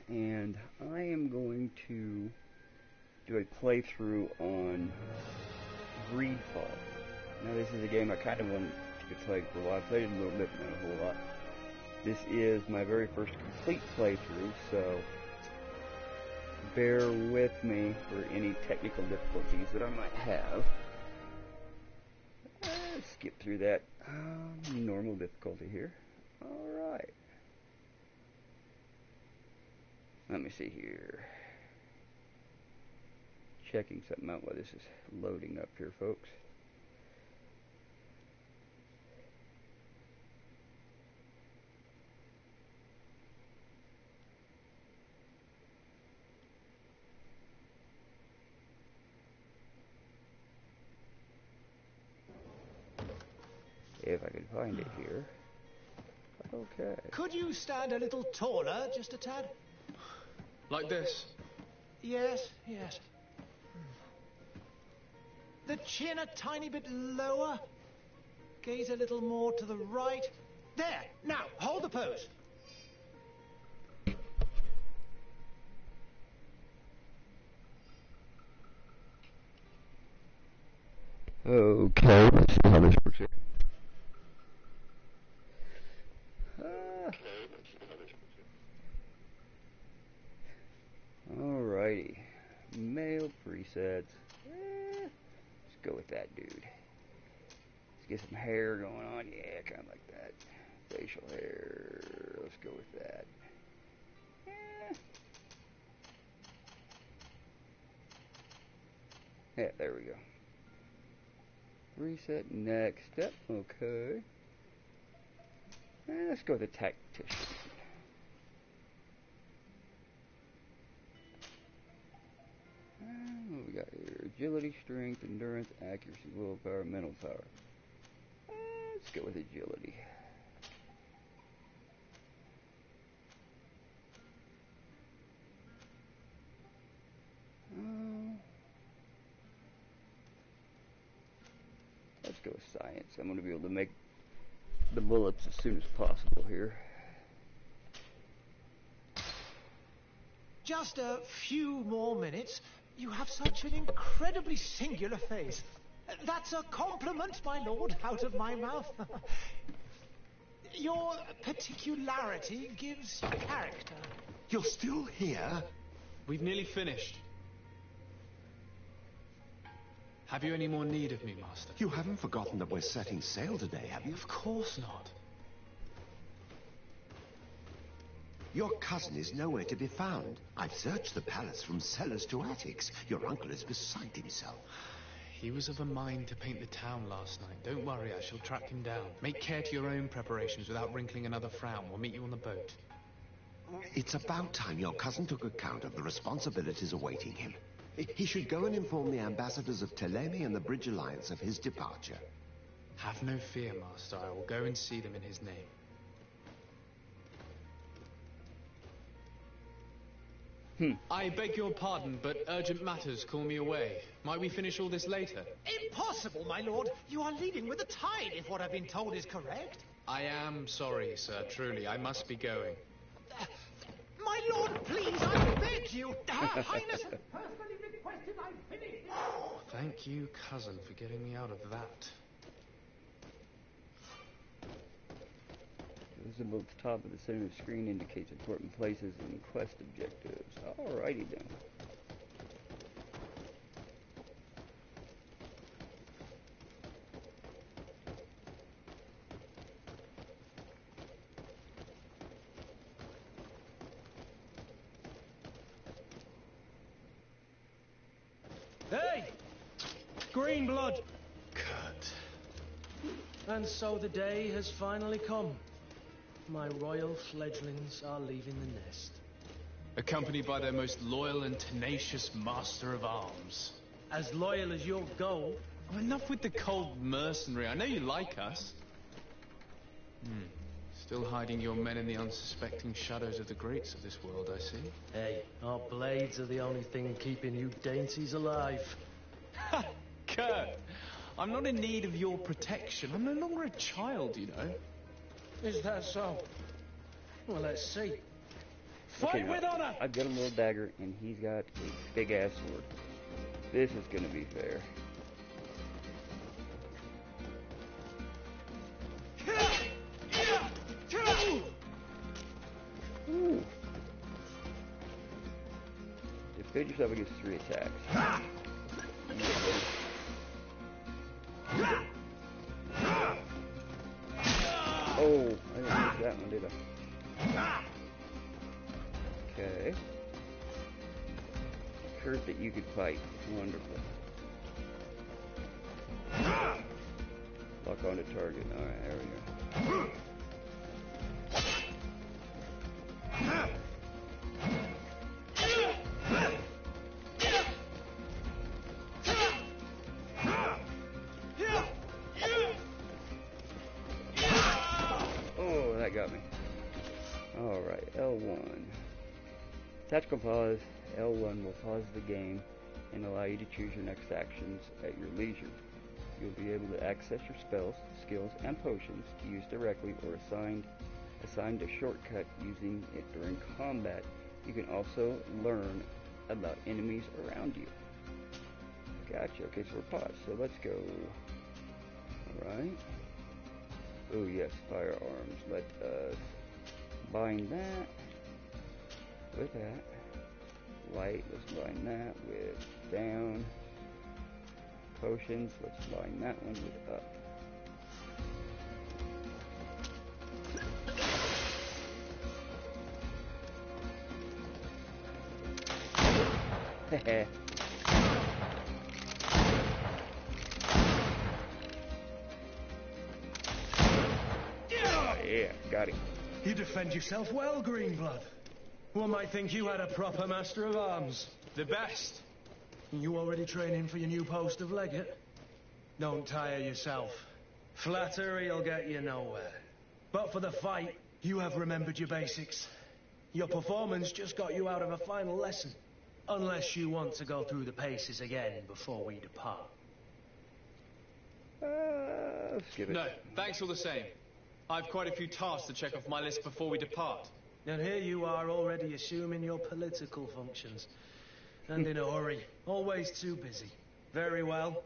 and I am going to do a playthrough on Greedfall. Now this is a game I kind of wanted to play for a while. I played it a little bit, not a whole lot. This is my very first complete playthrough, so bear with me for any technical difficulties that I might have. Let's skip through that normal difficulty here. Alright. Let me see here. Checking something out while this is loading up here, folks. If I can find it here. Okay. Could you stand a little taller, just a tad? Like this? Yes, yes. The chin a tiny bit lower. Gaze a little more to the right. There! Now, hold the pose. Okay, let's see how this works here. Alrighty. Male presets. Let's go with that, dude. Let's get some hair going on. Yeah, kind of like that. Facial hair. Let's go with that. Yeah, there we go. Reset next step. Okay. Let's go with the tactician. What we got here? Agility, strength, endurance, accuracy, willpower, mental power. Let's go with agility. Let's go with science. I'm going to be able to make the bullets as soon as possible here. Just a few more minutes. You have such an incredibly singular face. That's a compliment, my lord, out of my mouth. Your particularity gives character. You're still here? We've nearly finished. Have you any more need of me, Master? You haven't forgotten that we're setting sail today, have you? Of course not. Your cousin is nowhere to be found. I've searched the palace from cellars to attics. Your uncle is beside himself. He was of a mind to paint the town last night. Don't worry, I shall track him down. Make care to your own preparations without wrinkling another frown. We'll meet you on the boat. It's about time your cousin took account of the responsibilities awaiting him. He should go and inform the ambassadors of Telemi and the Bridge Alliance of his departure. Have no fear, Master. I will go and see them in his name. I beg your pardon, but urgent matters call me away. Might we finish all this later? Impossible, my lord. You are leading with the tide, if what I've been told is correct. I am sorry, sir. Truly, I must be going. My lord, please, I beg you. Her Highness personally requested I finish. Thank you, cousin, for getting me out of that. Visible at the top of the center of the screen indicates important places and quest objectives. Alrighty then. Hey! Green blood! Kurt. And so the day has finally come. My royal fledglings are leaving the nest. Accompanied by their most loyal and tenacious master of arms. As loyal as your goal. Oh, enough with the cold mercenary. I know you like us. Still hiding your men in the unsuspecting shadows of the greats of this world, I see. Hey, our blades are the only thing keeping you dainties alive. Ha! Kurt! I'm not in need of your protection. I'm no longer a child, you know. Is that so? Well, let's see. Okay, Fight with now, honor! I've got a little dagger, and he's got a big-ass sword. This is gonna be fair. Ooh. Defend yourself against 3 attacks. Oh, I didn't miss that one, did I? Okay. Kurt that you could fight. Wonderful. Lock on to target. Alright, there we go. Oh, that got me. Alright, L1. Tactical pause. L1 will pause the game and allow you to choose your next actions at your leisure. You'll be able to access your spells, skills, and potions to use directly or assigned a shortcut using it during combat. You can also learn about enemies around you. Gotcha. Okay, so we're paused. So let's go. Alright. Oh yes, firearms. Let us bind that with that. Light, let's bind that with down. Potions, let's bind that one with up. Heh. Yeah, got him. You defend yourself well, Greenblood. One might think you had a proper master of arms. The best. You already training for your new post of legate? Don't tire yourself. Flattery'll get you nowhere. But for the fight, you have remembered your basics. Your performance just got you out of a final lesson. Unless you want to go through the paces again before we depart. Skip it. No, thanks all the same. I've quite a few tasks to check off my list before we depart. And here you are already assuming your political functions. And in a hurry. Always too busy. Very well.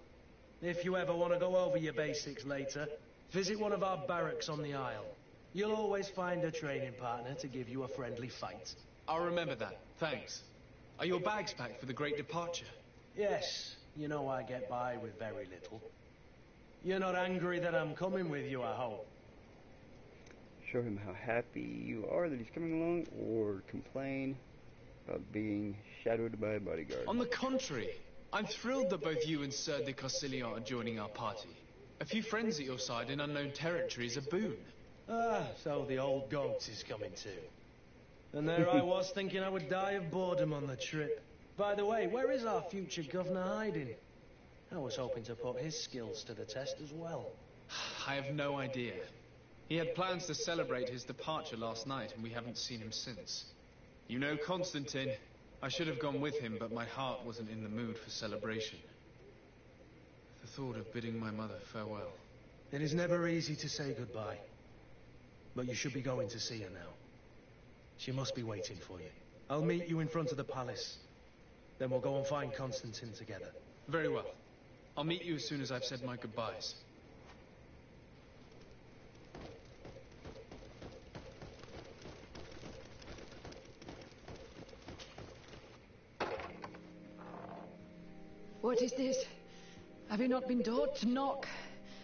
If you ever want to go over your basics later, visit one of our barracks on the Isle. You'll always find a training partner to give you a friendly fight. I'll remember that. Thanks. Are your bags packed for the great departure? Yes, you know I get by with very little. You're not angry that I'm coming with you, I hope. Show him how happy you are that he's coming along, or complain about being shadowed by a bodyguard. On the contrary, I'm thrilled that both you and Sir de Corsilian are joining our party. A few friends at your side in unknown territory is a boon. Ah, so the old goat is coming too. And there I was thinking I would die of boredom on the trip. By the way, where is our future governor hiding? I was hoping to put his skills to the test as well. I have no idea. He had plans to celebrate his departure last night, and we haven't seen him since. You know Constantine. I should have gone with him, but my heart wasn't in the mood for celebration. The thought of bidding my mother farewell. It is never easy to say goodbye. But you should be going to see her now. She must be waiting for you. I'll meet you in front of the palace. Then we'll go and find Constantine together. Very well. I'll meet you as soon as I've said my goodbyes. What is this? Have you not been taught to knock?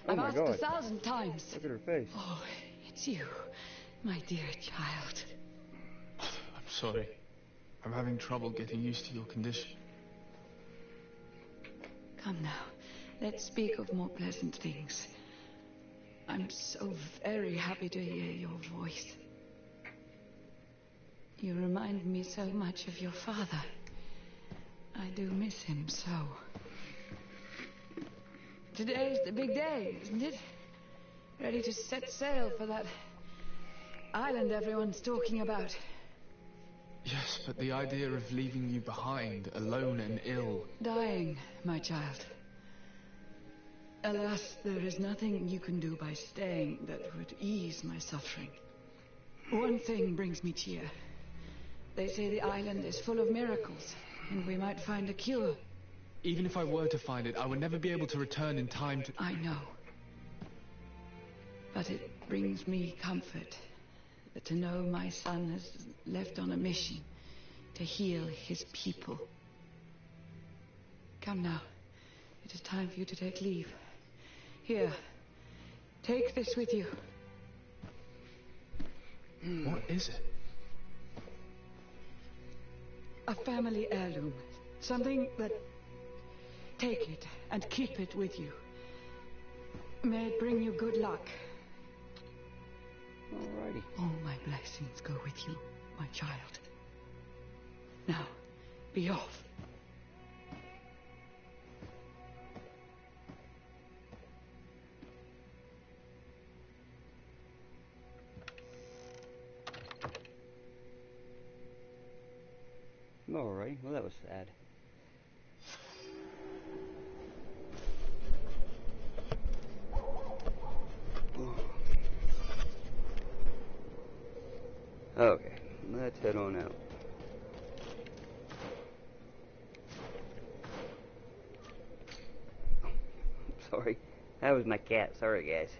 Oh I've my asked God. 1,000 times. Look at her face. Oh, it's you, my dear child. I'm sorry. I'm having trouble getting used to your condition. Come now, let's speak of more pleasant things. I'm so very happy to hear your voice. You remind me so much of your father. I do miss him so. Today's the big day, isn't it? Ready to set sail for that island everyone's talking about. Yes, but the idea of leaving you behind, alone and ill... Dying, my child. Alas, there is nothing you can do by staying that would ease my suffering. One thing brings me cheer. They say the island is full of miracles, and we might find a cure. Even if I were to find it, I would never be able to return in time to... I know. But it brings me comfort to know my son has left on a mission to heal his people. Come now. It is time for you to take leave. Here, take this with you. What is it? A family heirloom. Something that... Take it and keep it with you. May it bring you good luck. Alrighty. All my blessings go with you, my child. Now, be off. Alright, well that was sad. Okay, let's head on out. Sorry, that was my cat. Sorry, guys.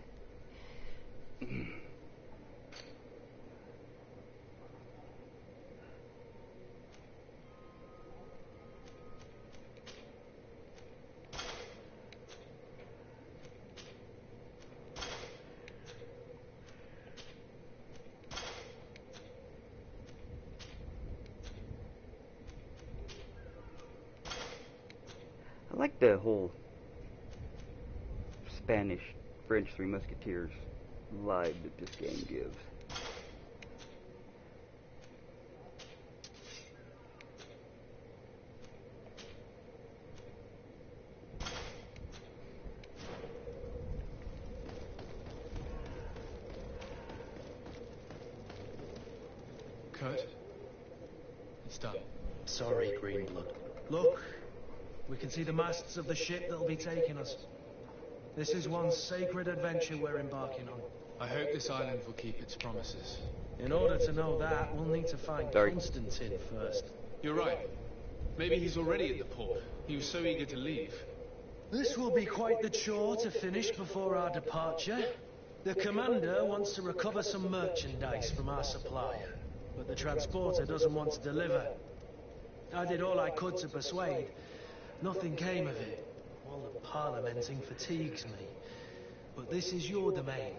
I like the whole Spanish, French Three Musketeers vibe that this game gives. Kurt? It's done. Sorry, Greenblood. Look, we can see the masts of the ship that'll be taking us. This is one sacred adventure we're embarking on. I hope this island will keep its promises. In order to know that, we'll need to find Constantine first. You're right. Maybe he's already at the port. He was so eager to leave. This will be quite the chore to finish before our departure. The commander wants to recover some merchandise from our supplier, but the transporter doesn't want to deliver. I did all I could to persuade. Nothing came of it. All the parliamenting fatigues me. But this is your domain.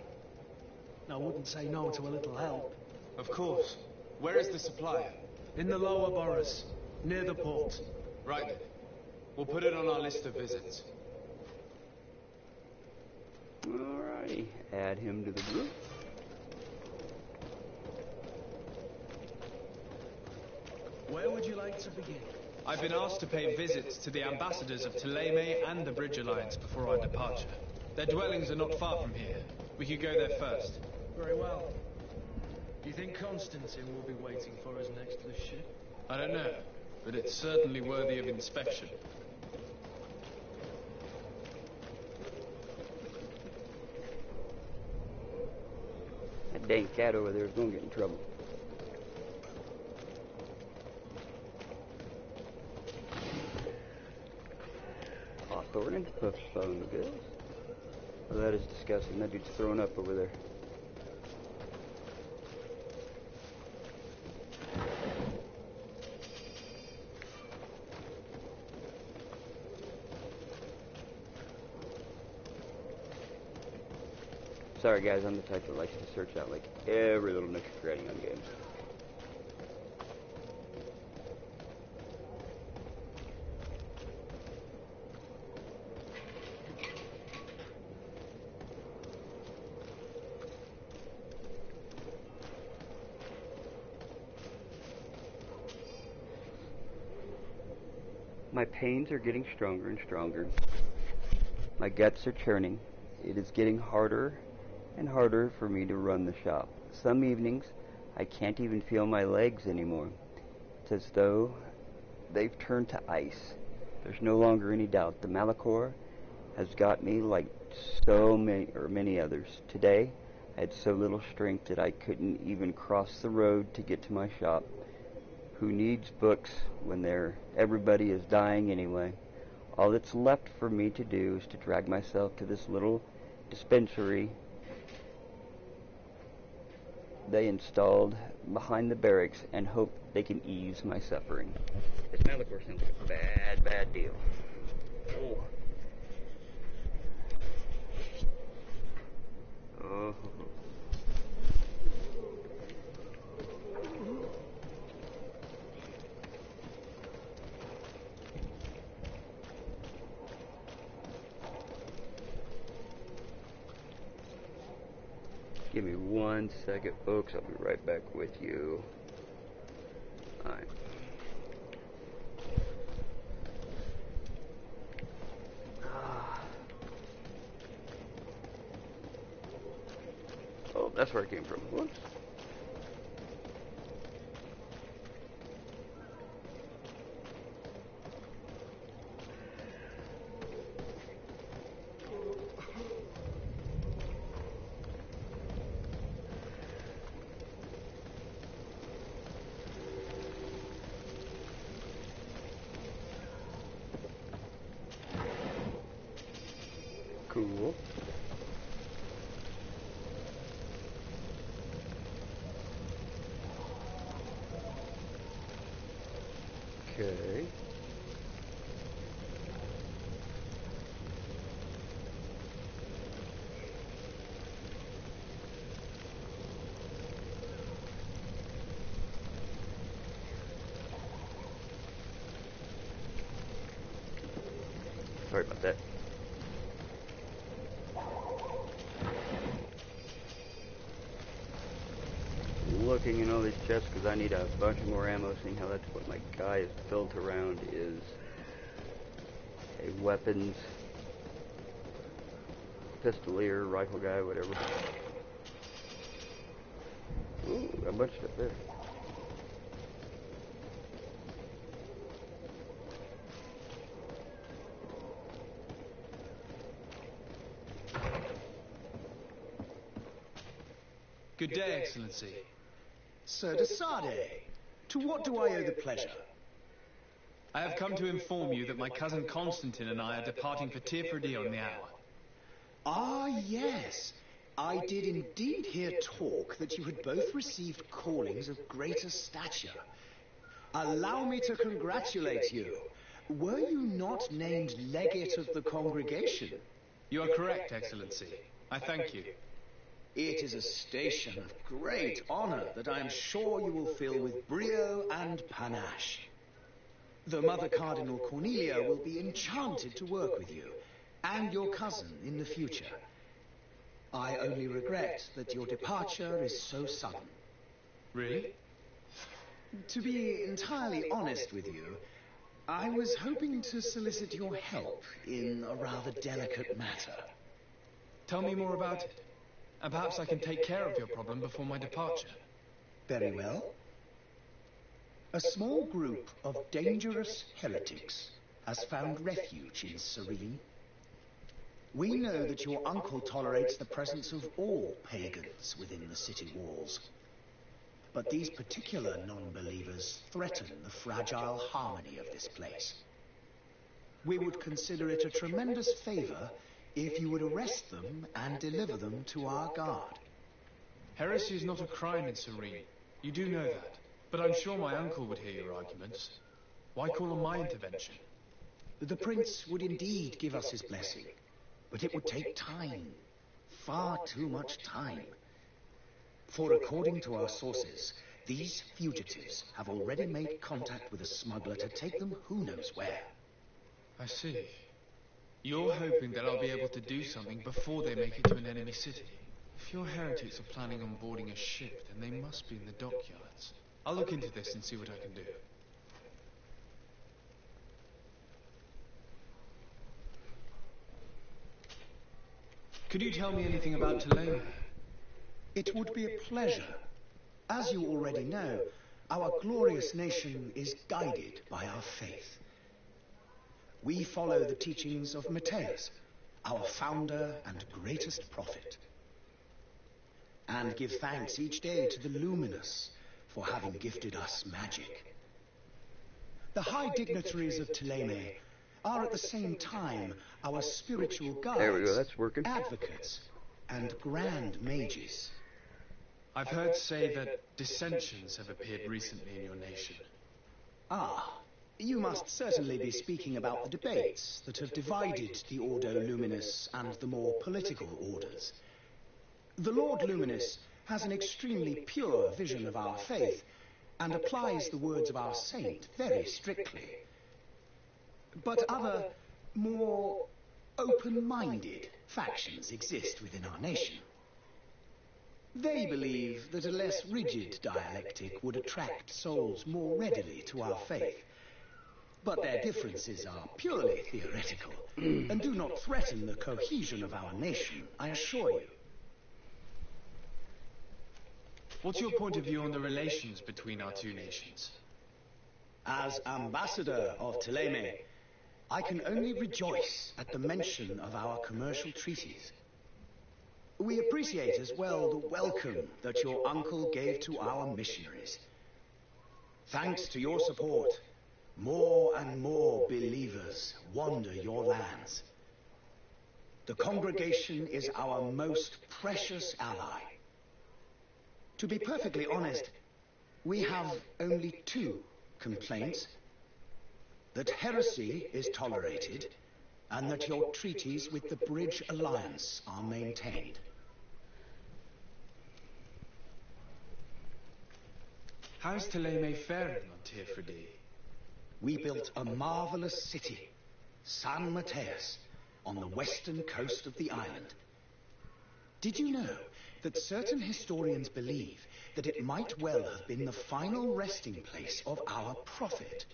I wouldn't say no to a little help. Of course. Where is the supplier? In the lower boroughs, near the port. Right then. We'll put it on our list of visits. Alrighty, add him to the group. Where would you like to begin? I've been asked to pay visits to the ambassadors of Thélème and the Bridge Alliance before our departure. Their dwellings are not far from here. We could go there first. Very well. Do you think Constantine will be waiting for us next to the ship? I don't know, but it's certainly worthy of inspection. That dang cat over there is going to get in trouble. Hawthorne, postpone the bills. Well, that is disgusting. That dude's throwing up over there. Sorry guys, I'm the type that likes to search out like every little nook and cranny on games. My pains are getting stronger and stronger. My guts are churning. It is getting harder and harder for me to run the shop. Some evenings, I can't even feel my legs anymore. It's as though they've turned to ice. There's no longer any doubt. The Malachor has got me like so many others. Today, I had so little strength that I couldn't even cross the road to get to my shop. Who needs books when everybody is dying anyway? All that's left for me to do is to drag myself to this little dispensary they installed behind the barracks and hope they can ease my suffering. This now, of course, sounds like a bad, bad deal. Oh. Oh. Give me 1 second, folks. I'll be right back with you. Alright. Oh, that's where it came from. Whoops. Cool. Okay. Sorry about that. Looking in all these chests because I need a bunch of more ammo, seeing how that's what my guy is built around is a weapons pistolier, rifle guy, whatever. Ooh, a bunch of stuff there. Good day, Excellency. Sir de Sade, to what do I owe the pleasure? I have come to inform you that my cousin Constantine and I are departing for Tirpiddy on the hour. Ah, yes. I did indeed hear talk that you had both received callings of greater stature. Allow me to congratulate you. Were you not named legate of the congregation? You are correct, Excellency. I thank you. It is a station of great honor that I am sure you will fill with brio and panache. The Mother Cardinal Cornelia will be enchanted to work with you, and your cousin in the future. I only regret that your departure is so sudden. Really? To be entirely honest with you, I was hoping to solicit your help in a rather delicate matter. Tell me more about it, and perhaps I can take care of your problem before my departure. Very well. A small group of dangerous heretics has found refuge in Serene. We know that your uncle tolerates the presence of all pagans within the city walls. But these particular non-believers threaten the fragile harmony of this place. We would consider it a tremendous favor if you would arrest them and deliver them to our guard. Heresy is not a crime in Serene. You do know that. But I'm sure my uncle would hear your arguments. Why call on my intervention? The prince would indeed give us his blessing, but it would take time. Far too much time. For according to our sources, these fugitives have already made contact with a smuggler to take them who knows where. I see. You're hoping that I'll be able to do something before they make it to an enemy city. If your heretics are planning on boarding a ship, then they must be in the dockyards. I'll look into this and see what I can do. Could you tell me anything about Tulane? It would be a pleasure. As you already know, our glorious nation is guided by our faith. We follow the teachings of Matthias, our founder and greatest prophet, and give thanks each day to the Luminous for having gifted us magic. The high dignitaries of Thélème are at the same time our spiritual guides, There we go, that's working. advocates, and grand mages. I've heard say that dissensions have appeared recently in your nation. Ah, you must certainly be speaking about the debates that have divided the Ordo Luminis and the more political orders. The Lord Luminous has an extremely pure vision of our faith and applies the words of our saint very strictly. But other, more open-minded factions exist within our nation. They believe that a less rigid dialectic would attract souls more readily to our faith. But their differences are purely theoretical and do not threaten the cohesion of our nation, I assure you. What's your point of view on the relations between our two nations? As ambassador of Thélème, I can only rejoice at the mention of our commercial treaties. We appreciate as well the welcome that your uncle gave to our missionaries. Thanks to your support, more and more believers wander your lands. The congregation is our most precious ally. To be perfectly honest, we have only two complaints: that heresy is tolerated, and that your treaties with the Bridge Alliance are maintained. How's Thélème faring on Tirfredi? We built a marvelous city, San Mateus, on the western coast of the island. Did you know that certain historians believe that it might well have been the final resting place of our prophet?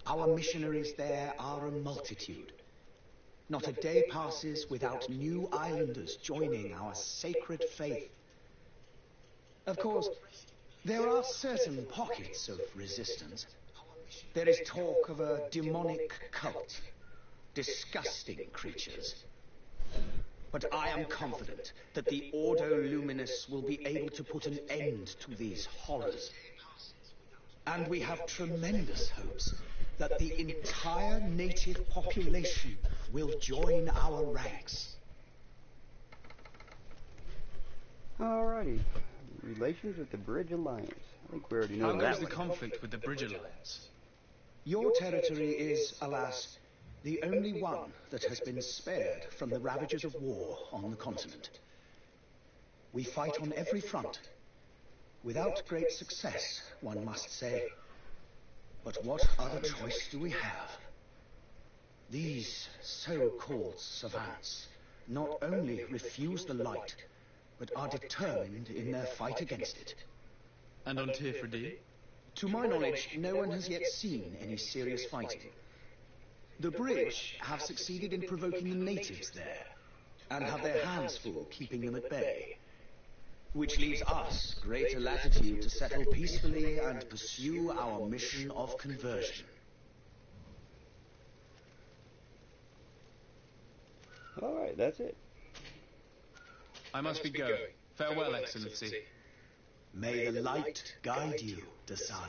Our missionaries there are a multitude. Not a day passes without new islanders joining our sacred faith. Of course, there are certain pockets of resistance. There is talk of a demonic cult, disgusting creatures. But I am confident that the Ordo Luminous will be able to put an end to these horrors. And we have tremendous hopes that the entire native population will join our ranks. Alrighty. Relations with the Bridge Alliance. I think we already know How that goes the one. conflict with the Bridge Alliance? Your territory is, alas, the only one that has been spared from the ravages of war on the continent. We fight on every front, without great success, one must say. But what other choice do we have? These so-called savants not only refuse the light, but are determined in their fight against it. And on Tirfredi? To my knowledge, no one has yet seen any serious fighting. The Bridge have succeeded in provoking the natives there, and have their hands full keeping them at bay. Which leaves us greater latitude to settle peacefully and pursue our mission of conversion. Alright, that's it. I must be going. Farewell, Excellency. May the light guide you, de Sade.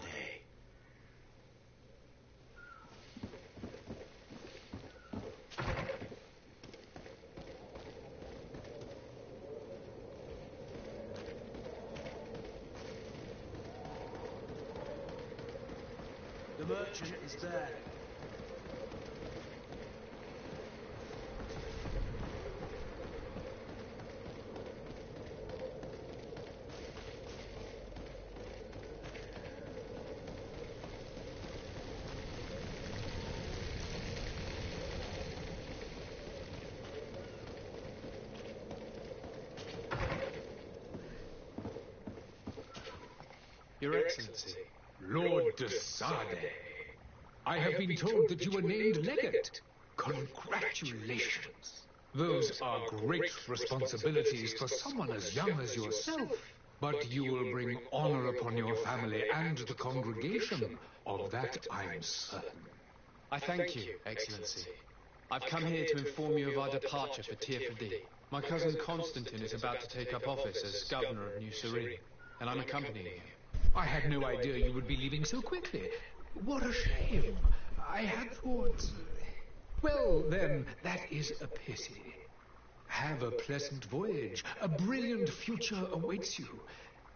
The merchant is there. Your Excellency. Lord de Sade, I have been told that you were named legate. Congratulations. Those are great responsibilities for someone as young as yourself. But you will bring honor upon your family and the congregation. Of that I'm certain. I thank you, Excellency. I've come here to inform you of our departure for Tirfredi. My cousin Constantine is about to take up office as governor of New Serene, and I'm accompanying him. I had no idea you would be leaving so quickly. What a shame. I had thought... Well, then, that is a pity. Have a pleasant voyage. A brilliant future awaits you.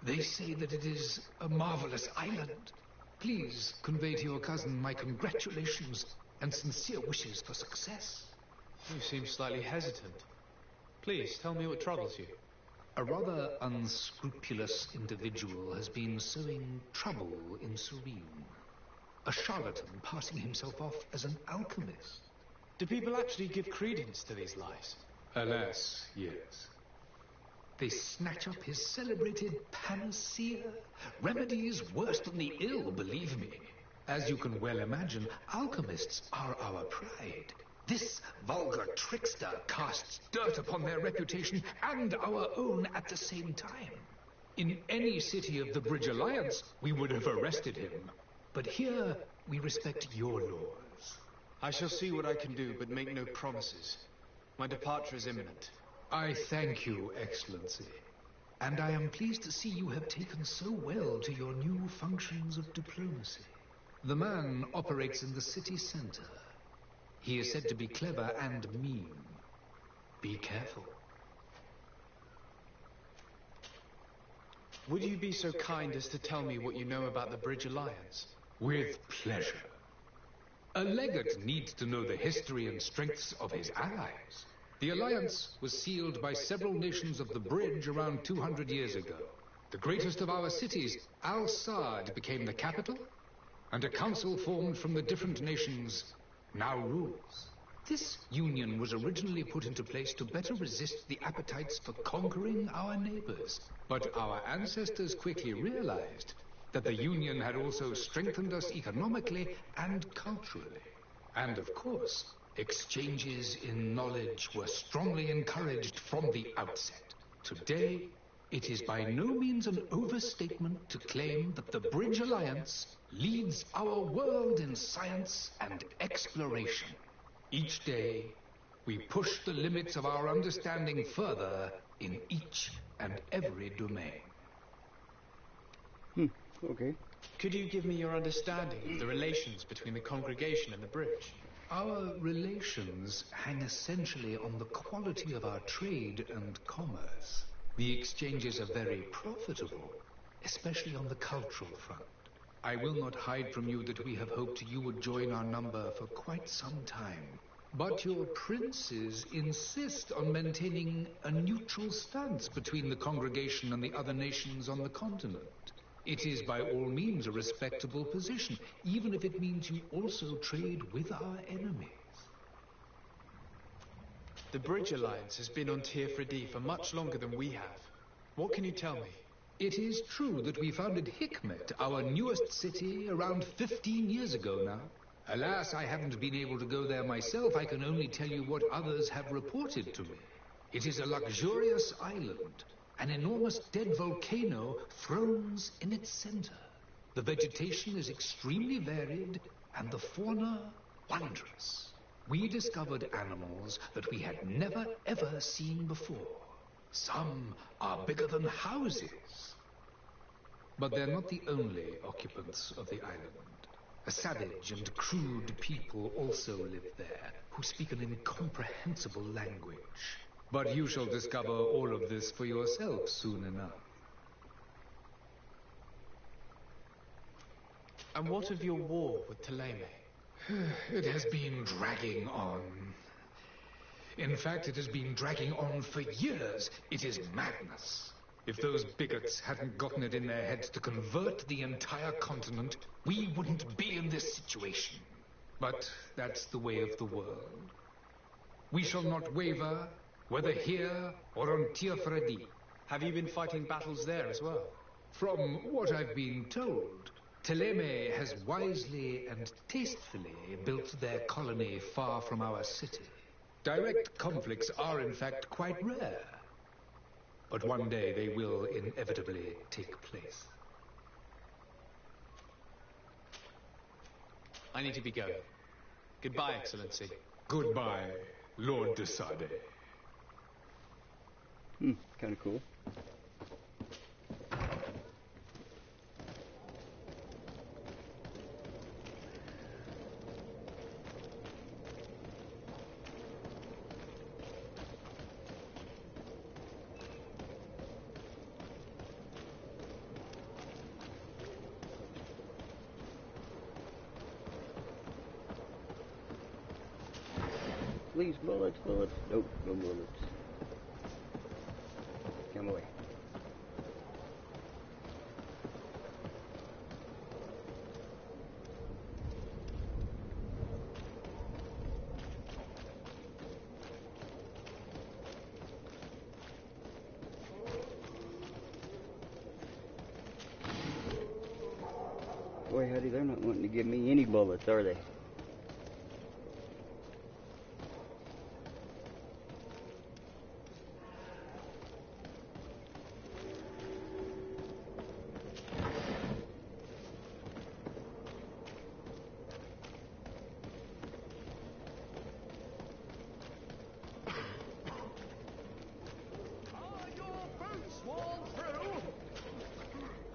They say that it is a marvelous island. Please convey to your cousin my congratulations and sincere wishes for success. You seem slightly hesitant. Please, tell me what troubles you. A rather unscrupulous individual has been sowing trouble in Serene. A charlatan passing himself off as an alchemist. Do people actually give credence to these lies? Alas, yes. They snatch up his celebrated panacea, remedies worse than the ill, believe me. As you can well imagine, alchemists are our pride. This vulgar trickster casts dirt upon their reputation and our own at the same time. In any city of the Bridge Alliance, we would have arrested him. But here, we respect your laws. I shall see what I can do, but make no promises. My departure is imminent. I thank you, Excellency. And I am pleased to see you have taken so well to your new functions of diplomacy. The man operates in the city center. He is said to be clever and mean. Be careful. Would you be so kind as to tell me what you know about the Bridge Alliance? With pleasure. A legate needs to know the history and strengths of his allies. The alliance was sealed by several nations of the Bridge around 200 years ago. The greatest of our cities, Al-Sad, became the capital, and a council formed from the different nations now rules. This union was originally put into place to better resist the appetites for conquering our neighbors. But our ancestors quickly realized that the union had also strengthened us economically and culturally. And of course, exchanges in knowledge were strongly encouraged from the outset. Today, it is by no means an overstatement to claim that the Bridge Alliance leads our world in science and exploration. Each day, we push the limits of our understanding further in each and every domain. Okay. Could you give me your understanding of the relations between the congregation and the bridge? Our relations hang essentially on the quality of our trade and commerce. The exchanges are very profitable, especially on the cultural front. I will not hide from you that we have hoped you would join our number for quite some time. But your princes insist on maintaining a neutral stance between the congregation and the other nations on the continent. It is by all means a respectable position, even if it means you also trade with our enemies. The Bridge Alliance has been on Tir-Fredi for much longer than we have. What can you tell me? It is true that we founded Hikmet, our newest city, around 15 years ago now. Alas, I haven't been able to go there myself. I can only tell you what others have reported to me. It is a luxurious island. An enormous dead volcano thrones in its center. The vegetation is extremely varied, and the fauna wondrous. We discovered animals that we had never ever seen before. Some are bigger than houses. But they're not the only occupants of the island. A savage and crude people also live there, who speak an incomprehensible language. But you shall discover all of this for yourself soon enough. And what of your war with Thélème? It has been dragging on. In fact, it has been dragging on for years. It is madness. If those bigots hadn't gotten it in their heads to convert the entire continent, we wouldn't be in this situation. But that's the way of the world. We shall not waver, whether here or on Tir-Fredi. Have you been fighting battles there as well? From what I've been told, Thélème has wisely and tastefully built their colony far from our city. Direct conflicts are in fact quite rare. But one day they will inevitably take place. I need to be going. Goodbye, Excellency. Goodbye, Lord de Sade. Kind of cool. please, bullets, bullets. Nope, no bullets. Come away. Boy, howdy, they're not wanting to give me any bullets, are they?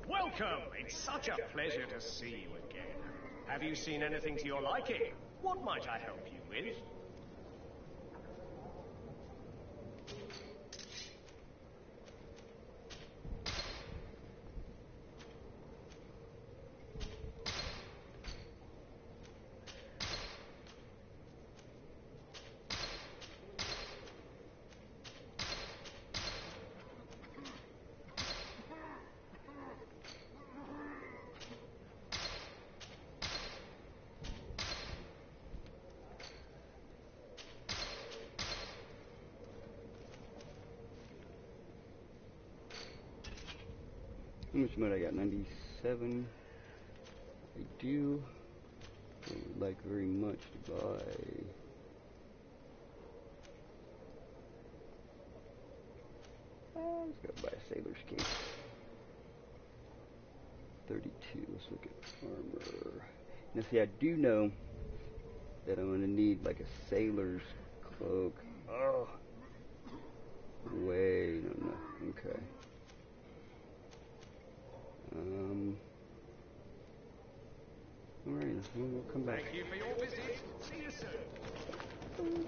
Welcome! It's such a pleasure to see you again. Have you seen anything to your liking? What might I help you with? How much money I got? 97. I do. I would like very much to buy. Let's go buy a sailor's cape. 32. Let's look at armor. Now, see, I do know that I'm gonna need like a sailor's cloak. Oh, wait, no. Okay. Alright, we'll come back. Thank you for your visit. See you soon.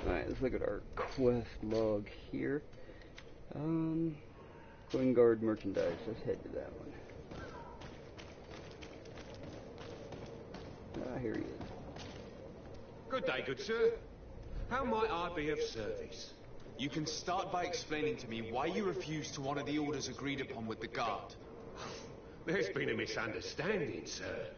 Alright, let's look at our quest log here. Coin Guard merchandise. Let's head to that one. Ah, here he is. Good day, good sir. How might I be of service? You can start by explaining to me why you refused to honor the orders agreed upon with the guard. There's been a misunderstanding, sir.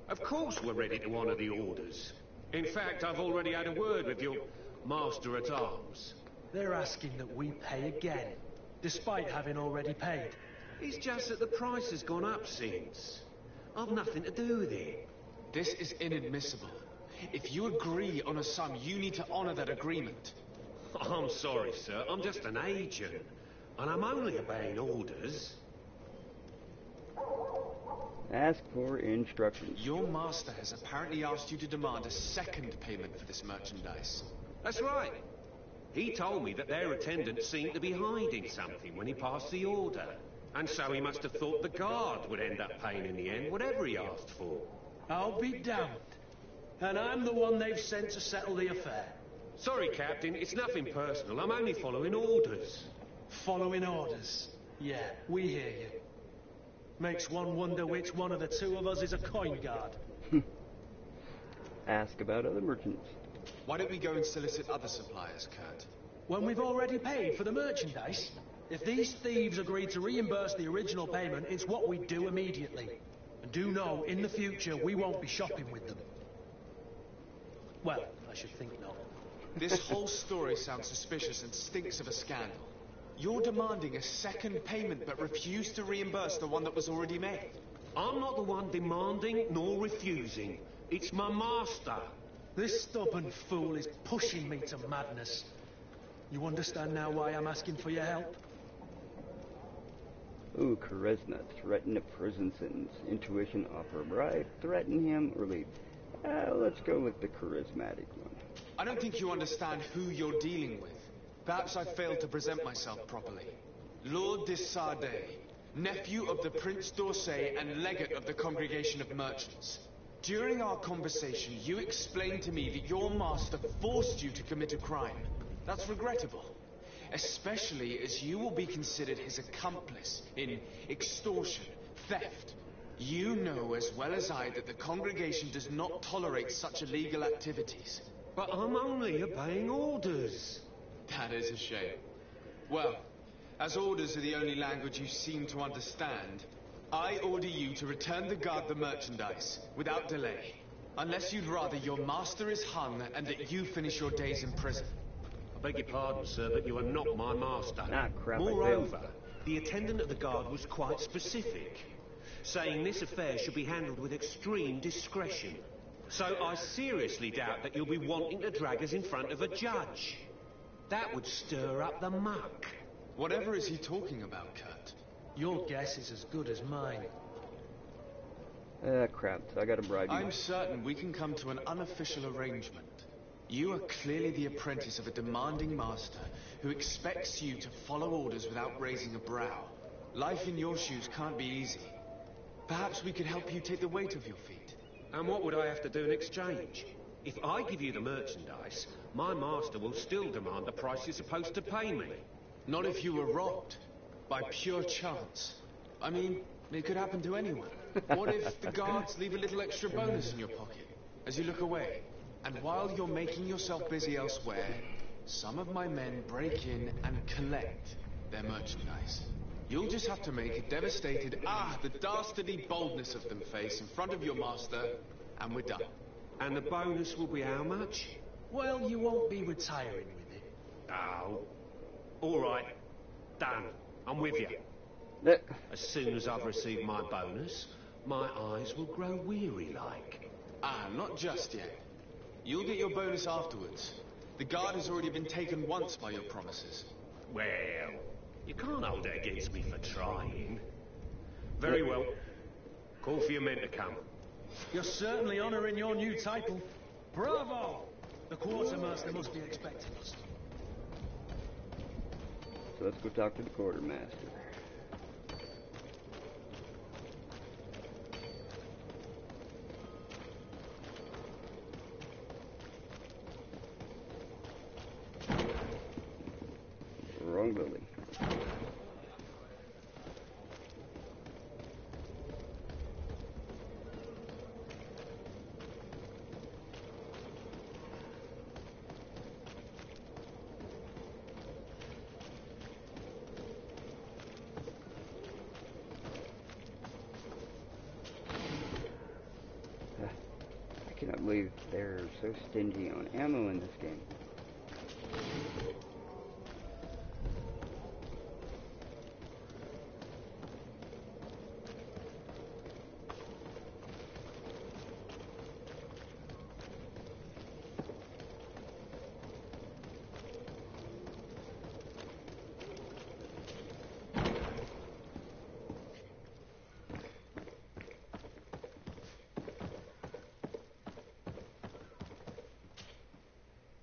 Of course we're ready to honor the orders. In fact, I've already had a word with your master-at-arms. They're asking that we pay again, despite having already paid. It's just that the price has gone up since. I've nothing to do with it. This is inadmissible. If you agree on a sum, you need to honor that agreement. I'm sorry, sir. I'm just an agent. And I'm only obeying orders. Ask for instructions. Your master has apparently asked you to demand a second payment for this merchandise. That's right. He told me that their attendant seemed to be hiding something when he passed the order. And so he must have thought the guard would end up paying in the end, whatever he asked for. I'll be damned. And I'm the one they've sent to settle the affair. Sorry, Captain, it's nothing personal. I'm only following orders. Following orders? Yeah, we hear you. Makes one wonder which one of the two of us is a coin guard. Ask about other merchants. Why don't we go and solicit other suppliers, Kurt? When we've already paid for the merchandise? If these thieves agree to reimburse the original payment, it's what we do immediately. And do know, in the future, we won't be shopping with them. Well, I should think not. This whole story sounds suspicious and stinks of a scandal. You're demanding a second payment but refuse to reimburse the one that was already made. I'm not the one demanding nor refusing. It's my master. This stubborn fool is pushing me to madness. You understand now why I'm asking for your help? Ooh, charisma. Threaten a prison sentence. Intuition, offer a bribe. Threaten him or leave. Let's go with the charismatic one. I don't think you understand who you're dealing with. Perhaps I failed to present myself properly. Lord de Sardet, nephew of the Prince d'Orsay and legate of the Congregation of Merchants. During our conversation, you explained to me that your master forced you to commit a crime. That's regrettable, especially as you will be considered his accomplice in extortion, theft. You know as well as I that the congregation does not tolerate such illegal activities. But I'm only obeying orders. That is a shame. Well, as orders are the only language you seem to understand, I order you to return the guard the merchandise without delay. Unless you'd rather your master is hung and that you finish your days in prison. I beg your pardon, sir, but you are not my master. Ah, crap, Moreover, the attendant of the guard was quite specific, saying this affair should be handled with extreme discretion. So I seriously doubt that you'll be wanting to drag us in front of a judge. That would stir up the muck. Whatever is he talking about, Kurt? Your guess is as good as mine. Crap, so I gotta bribe you. I'm certain we can come to an unofficial arrangement. You are clearly the apprentice of a demanding master who expects you to follow orders without raising a brow. Life in your shoes can't be easy. Perhaps we could help you take the weight off your feet. And what would I have to do in exchange? If I give you the merchandise, my master will still demand the price you're supposed to pay me. Not if you were robbed. By pure chance. I mean, it could happen to anyone. What if the guards leave a little extra bonus in your pocket as you look away? And while you're making yourself busy elsewhere, some of my men break in and collect their merchandise. You'll just have to make a devastated, the dastardly boldness of them face in front of your master, and we're done. And the bonus will be how much? Well, you won't be retiring with it. Oh. All right. Done. I'm with you. As soon as I've received my bonus, my eyes will grow weary-like. Not just yet. You'll get your bonus afterwards. The guard has already been taken once by your promises. Well, you can't hold it against me for trying. Very well. Call for your men to come. You're certainly honouring your new title. Bravo! The quartermaster must be expecting us. So let's go talk to the quartermaster. Wrong building. I cannot believe they're so stingy on ammo in this game.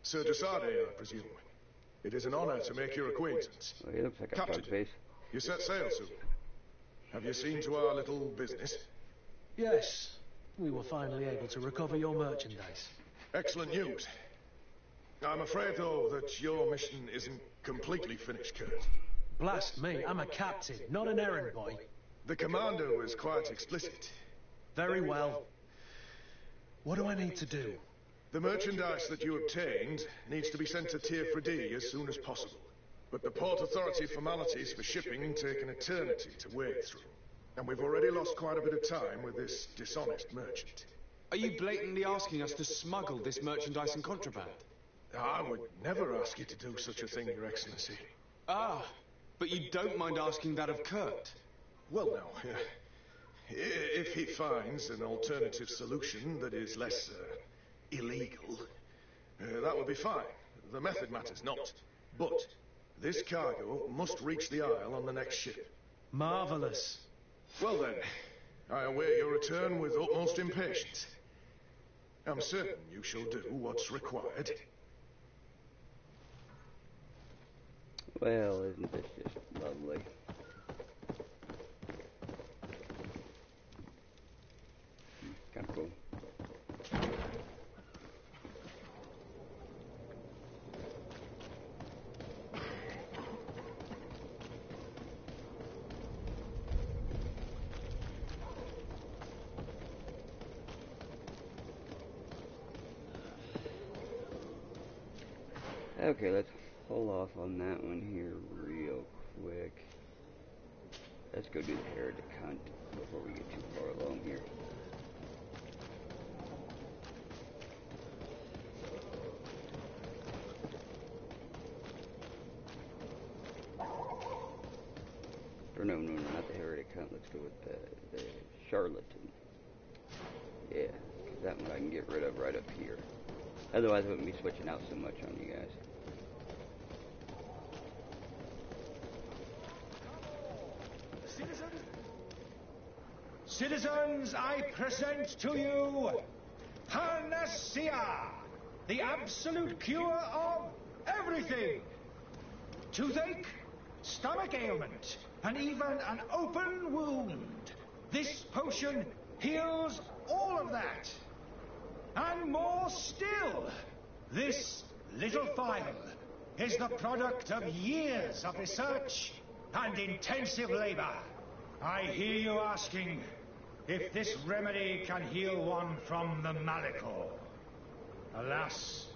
Sir de Sardet, I presume. It is an honor to make your acquaintance. Well, he looks like a Captain, pug face. you set sail soon. Have you seen to our little business? Yes. We were finally able to recover your merchandise. Excellent news. I'm afraid, though, that your mission isn't completely finished, Kurt. Blast me, I'm a captain, not an errand boy. The commander was quite explicit. Very well. What do I need to do? The merchandise that you obtained needs to be sent to Tier 3D as soon as possible. But the Port Authority formalities for shipping take an eternity to wade through. And we've already lost quite a bit of time with this dishonest merchant. Are you blatantly asking us to smuggle this merchandise and contraband? I would never ask you to do such a thing, Your Excellency. Ah, but you don't mind asking that of Kurt? Well, no. If he finds an alternative solution that is less illegal, that would be fine. The method matters not. But this cargo must reach the Isle on the next ship. Marvelous. Well then, I await your return with utmost impatience. I'm certain you shall do what's required. Well, isn't this just lovely? Kind of cool. Okay, let's hold off on that one here real quick. Let's go do the heretic hunt before we get too far along here. Or no, not the heretic hunt. Let's go with the charlatan. Yeah, 'cause that one I can get rid of right up here. Otherwise, I wouldn't be switching out so much on you guys. Citizens, I present to you Panacea, the absolute cure of everything. Toothache, stomach ailment, and even an open wound. This potion heals all of that. And more still, this little phial is the product of years of research and intensive labor. I hear you asking if this remedy can heal one from the Malachor. Alas,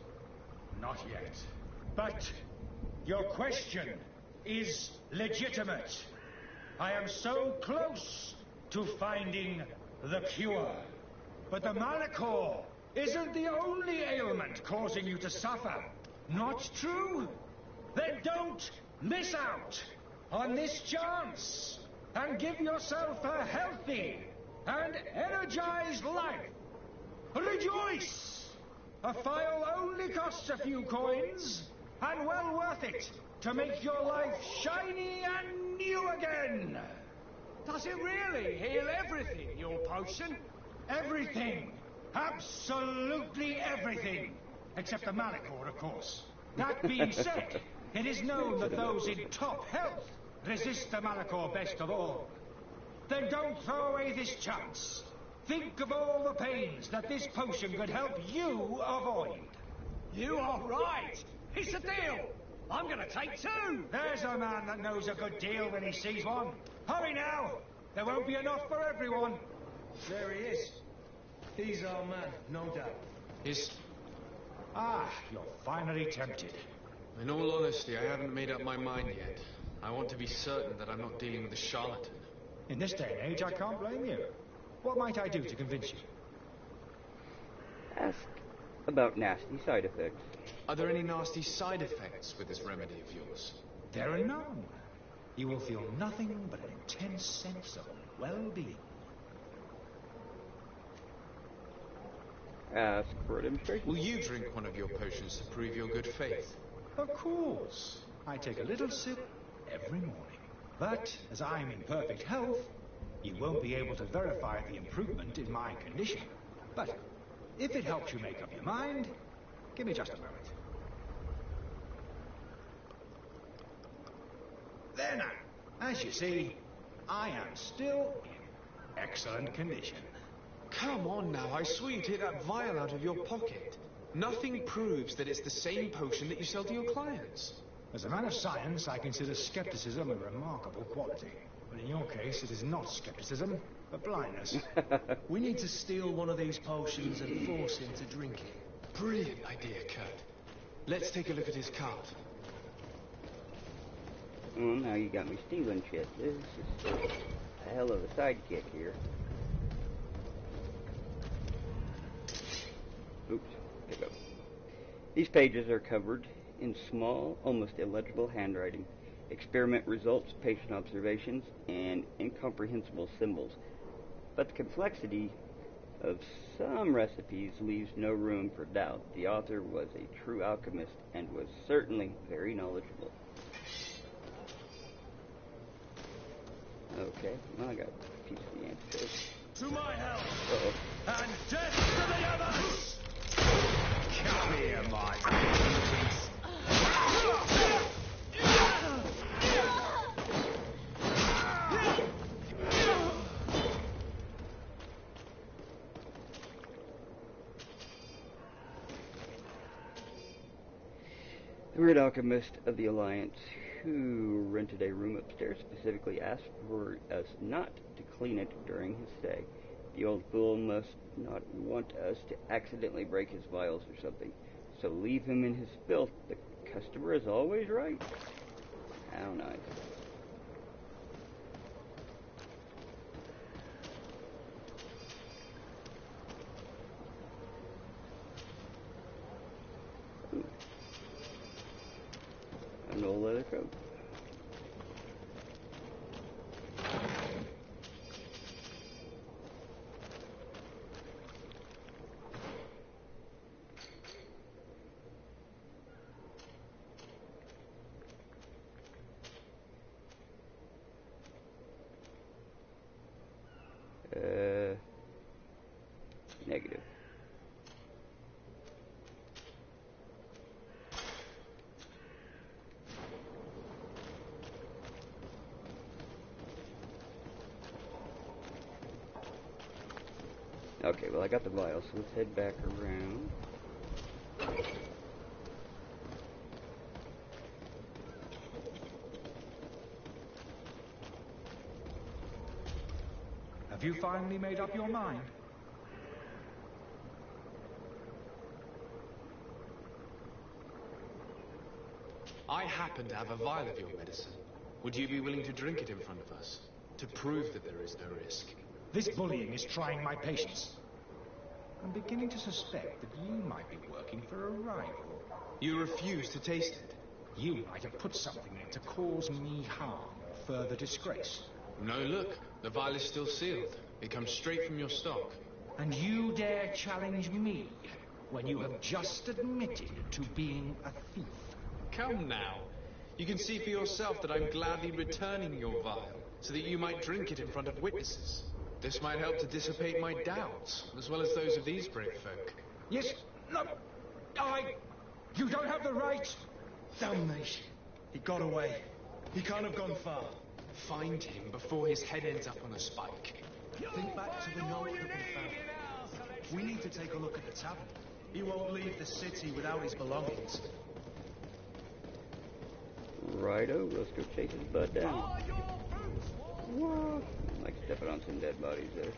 not yet. But your question is legitimate. I am so close to finding the cure. But the Malachor isn't the only ailment causing you to suffer. Not true? Then don't miss out on this chance and give yourself a healthy and energized life. Rejoice! A phial only costs a few coins, and well worth it to make your life shiny and new again. Does it really heal everything, your potion? Everything. Absolutely everything. Except the Malachor, of course. That being said, it is known that those in top health resist the Malachor best of all. Then don't throw away this chance. Think of all the pains that this potion could help you avoid. You are right. It's a deal. I'm going to take two. There's a man that knows a good deal when he sees one. Hurry now. There won't be enough for everyone. There he is. He's our man, no doubt. You're finally tempted. In all honesty, I haven't made up my mind yet. I want to be certain that I'm not dealing with a charlatan. In this day and age, I can't blame you. What might I do to convince you? Ask about nasty side effects. Are there any nasty side effects with this remedy of yours? There are none. You will feel nothing but an intense sense of well-being. Ask for a demonstration. Will you drink one of your potions to prove your good faith? Of course. I take a little sip every morning. But as I'm in perfect health, you won't be able to verify the improvement in my condition. But if it helps you make up your mind, give me just a moment. There now. As you see, I am still in excellent condition. Come on now, I swear you take that vial out of your pocket. Nothing proves that it's the same potion that you sell to your clients. As a man of science, I consider skepticism a remarkable quality. But in your case, it is not skepticism, but blindness. We need to steal one of these potions and force him to drink it. Brilliant idea, Kurt. Let's take a look at his cart. Well, now you got me stealing shit. This is a hell of a sidekick here. Oops, pick up. These pages are covered in small, almost illegible handwriting. Experiment results, patient observations, and incomprehensible symbols. But the complexity of some recipes leaves no room for doubt. The author was a true alchemist and was certainly very knowledgeable. Okay, well, I got a piece of the antidote. To my help! Uh-oh. And death to the others! Come here, my The weird alchemist of the Alliance, who rented a room upstairs, specifically asked for us not to clean it during his stay. The old fool must not want us to accidentally break his vials or something. So leave him in his filth. The customer is always right. How nice. Ooh. An old leather coat. Negative. Okay, well I got the vial, so let's head back around. Have you finally made up your mind? I happen to have a vial of your medicine. Would you be willing to drink it in front of us? To prove that there is no risk? This bullying is trying my patience. I'm beginning to suspect that you might be working for a rival. You refuse to taste it? You might have put something in to cause me harm or further disgrace. No, look. The vial is still sealed. It comes straight from your stock. And you dare challenge me when you have just admitted to being a thief? Come now. You can see for yourself that I'm gladly returning your vial, so that you might drink it in front of witnesses. This might help to dissipate my doubts, as well as those of these brave folk. Yes, no, you don't have the right. Damnation. He got away. He can't have gone far. Find him before his head ends up on a spike. Think back to the note that we found. We need to take a look at the tavern. He won't leave the city without his belongings. Righto, let's go chase his butt down. Whoa. Like stepping on some dead bodies there.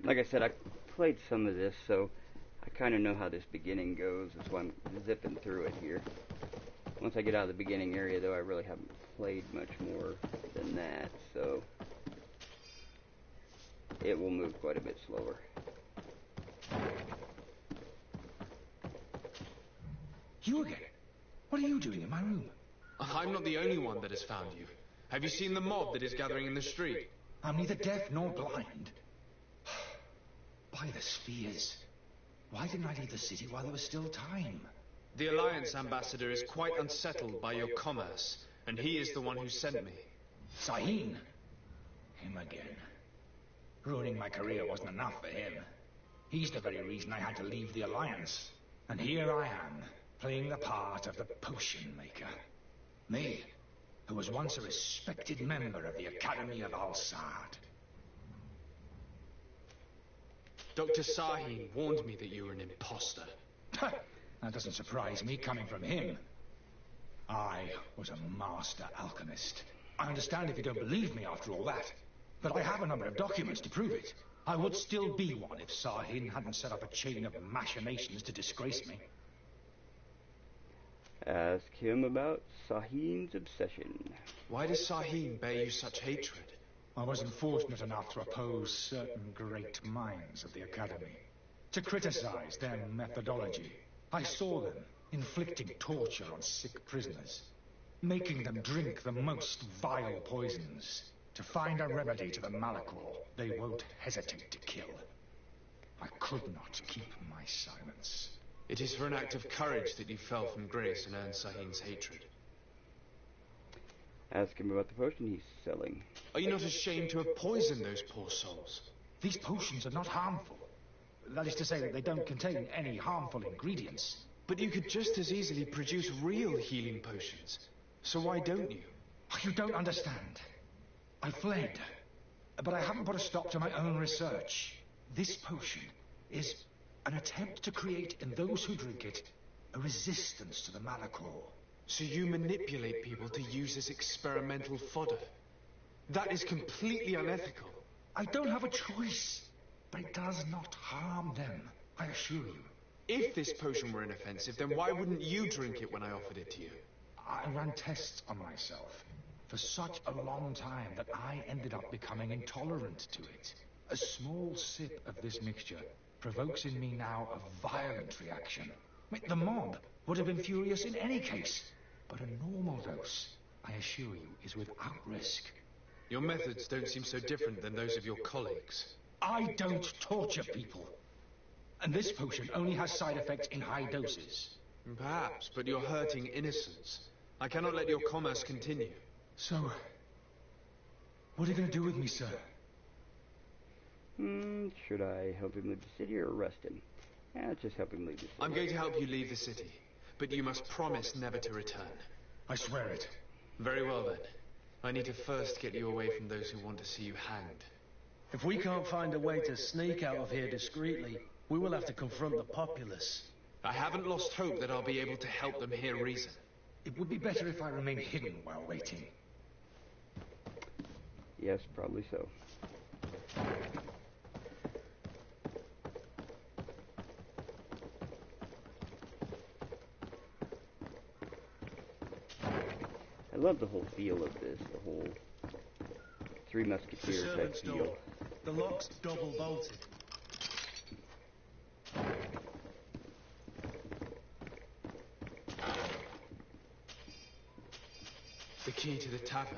Like I said, I played some of this, so I kind of know how this beginning goes. That's why I'm zipping through it here. Once I get out of the beginning area, though, I really haven't played much more than that, so it will move quite a bit slower. You again? What are you doing in my room? I'm not the only one that has found you. Have you seen the mob that is gathering in the street? I'm neither deaf nor blind. By the spheres. Why didn't I leave the city while there was still time? The Alliance ambassador is quite unsettled by your commerce, and he is the one who sent me. Sahin? Him again. Ruining my career wasn't enough for him. He's the very reason I had to leave the Alliance. And here I am, playing the part of the potion maker. Me, who was once a respected member of the Academy of Al-Sad. Dr. Sahin warned me that you were an imposter. That doesn't surprise me, coming from him. I was a master alchemist. I understand if you don't believe me after all that, but I have a number of documents to prove it. I would still be one if Sahin hadn't set up a chain of machinations to disgrace me. Ask him about Sahin's obsession. Why does Sahin bear you such hatred? I wasn't fortunate enough to oppose certain great minds of the Academy, to criticize their methodology. I saw them inflicting torture on sick prisoners, making them drink the most vile poisons. To find a remedy to the Malachor, they won't hesitate to kill. I could not keep my silence. It is for an act of courage that you fell from grace and earned Sahin's hatred. Ask him about the potion he's selling. Are you not ashamed to have poisoned those poor souls? These potions are not harmful. That is to say that they don't contain any harmful ingredients. But you could just as easily produce real healing potions. So why don't you? You don't understand. I fled, but I haven't put a stop to my own research. This potion is an attempt to create in those who drink it a resistance to the Malachor. So you manipulate people to use as experimental fodder? That is completely unethical. I don't have a choice, but it does not harm them, I assure you. If this potion were inoffensive, then why wouldn't you drink it when I offered it to you? I ran tests on myself for such a long time that I ended up becoming intolerant to it. A small sip of this mixture provokes in me now a violent reaction. The mob would have been furious in any case, but a normal dose, I assure you, is without risk. Your methods don't seem so different than those of your colleagues. I don't torture people. And this potion only has side effects in high doses. Perhaps, but you're hurting innocents. I cannot let your commerce continue. So, what are you going to do with me, sir? Should I help him leave the city or arrest him? Just help him leave the city. I'm going to help you leave the city, but you must promise never to return. I swear it. Very well then. I need to first get you away from those who want to see you hanged. If we can't find a way to sneak out of here discreetly, we will have to confront the populace. I haven't lost hope that I'll be able to help them hear reason. It would be better if I remained hidden while waiting. Yes, probably so. I love the whole feel of this, the whole Three Musketeers type feel. The lock's double bolted. The key to the tavern.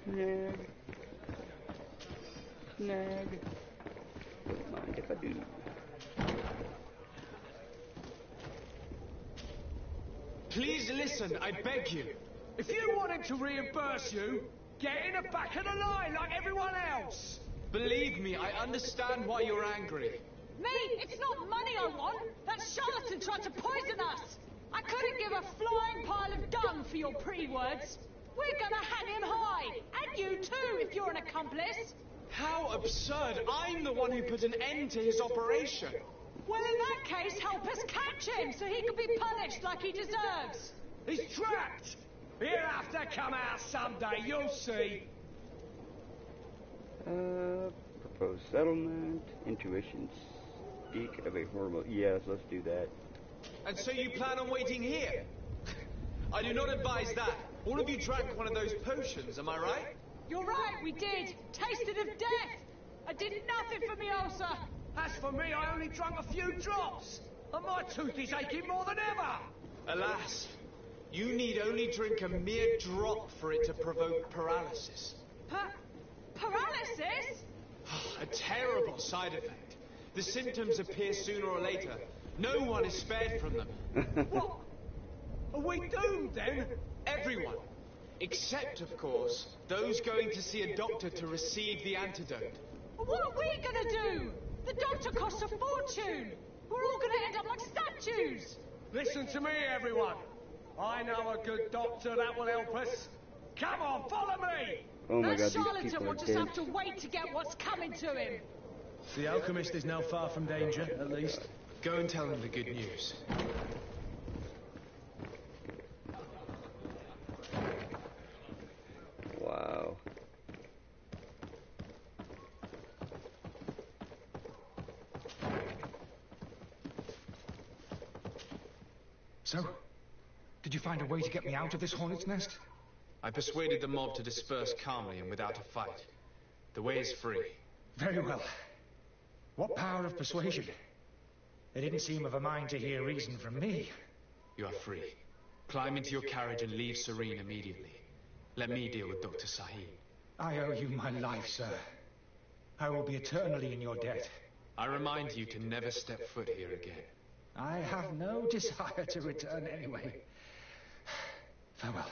Snag. Snag. Don't mind if I do. Please listen, I beg you. If you want him to reimburse you, get in the back of the line like everyone else. Believe me, I understand why you're angry. Me? It's not money I want. That charlatan tried to poison us. I couldn't give a flying pile of dung for your pretty words. We're gonna hang him high. And you too, if you're an accomplice. How absurd. I'm the one who put an end to his operation. Well, in that case, help us catch him so he can be punished like he deserves. He's trapped. He'll have to come out someday, you'll see. Proposed settlement, intuition, speak of a horrible... Yes, let's do that. And so you plan on waiting here? I do not advise that. All of you drank one of those potions, am I right? You're right, we did. Tasted of death. I did nothing for me ulcer. As for me, I only drank a few drops. And my tooth is aching more than ever. Alas, you need only drink a mere drop for it to provoke paralysis. Paralysis? A terrible side effect. The symptoms appear sooner or later. No one is spared from them. What? Are we doomed then? Everyone. Except, of course, those going to see a doctor to receive the antidote. What are we gonna do? The doctor costs a fortune. We're all gonna end up like statues! Listen to me, everyone. I know a good doctor that will help us. Come on, follow me! Oh my That god, these charlatan people will are just dead. have to wait to get what's coming to him. The alchemist is now far from danger, at least. Go and tell him the good news. Wow. So, did you find a way to get me out of this hornet's nest? I persuaded the mob to disperse calmly and without a fight. The way is free. Very well. What power of persuasion? They didn't seem of a mind to hear reason from me. You are free. Climb into your carriage and leave Serene immediately. Let me deal with Dr. Sahib. I owe you my life, sir. I will be eternally in your debt. I remind you to never step foot here again. I have no desire to return anyway. Farewell.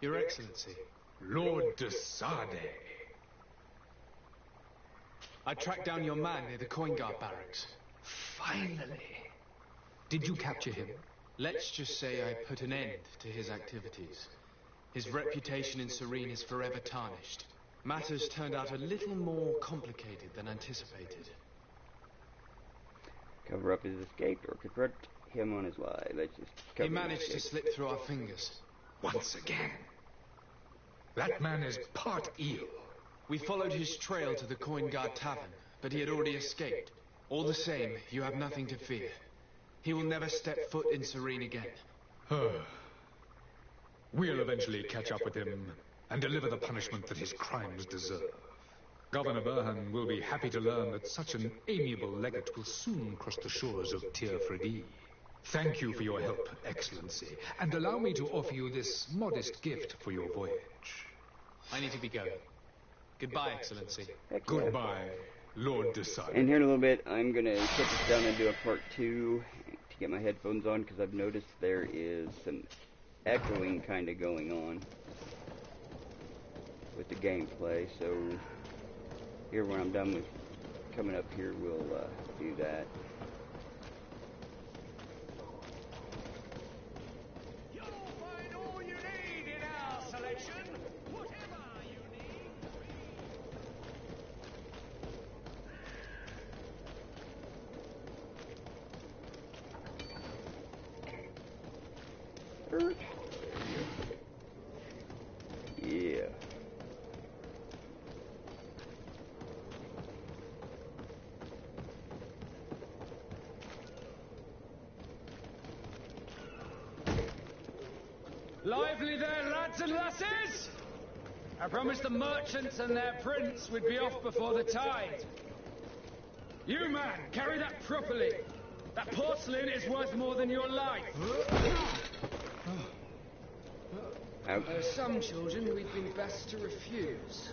Your Excellency. Lord de Sade. I tracked down your man near the coin guard barracks. Finally. Did you capture him? Let's just say I put an end to his activities. His reputation in Serene is forever tarnished. Matters turned out a little more complicated than anticipated. Cover up his escape or confront him on his lie. Let's just cover He his managed to escape. slip through our fingers. Once again. That man is part eel. We followed his trail to the Coin Guard Tavern, but he had already escaped. All the same, you have nothing to fear. He will never step foot in Serene again. We'll eventually catch up with him and deliver the punishment that his crimes deserve. Governor Burhan will be happy to learn that such an amiable legate will soon cross the shores of Tir Fredi. Thank you for your help, Excellency, and allow me to offer you this modest gift for your voyage. I need to be going. Goodbye, Excellency. Heck yeah. Goodbye, Lord de Sade. And here in a little bit, I'm going to shut this down and do a part 2 to get my headphones on, because I've noticed there is some echoing kind of going on with the gameplay. So here, when I'm done with coming up here, we'll do that. You'll find all you need in our selection. Whatever you need. Yeah. Lively there, lads and lasses! I promised the merchants and their prince we'd be off before the tide. You, man, carry that properly. That porcelain is worth more than your life. Ouch. Some children we'd been best to refuse.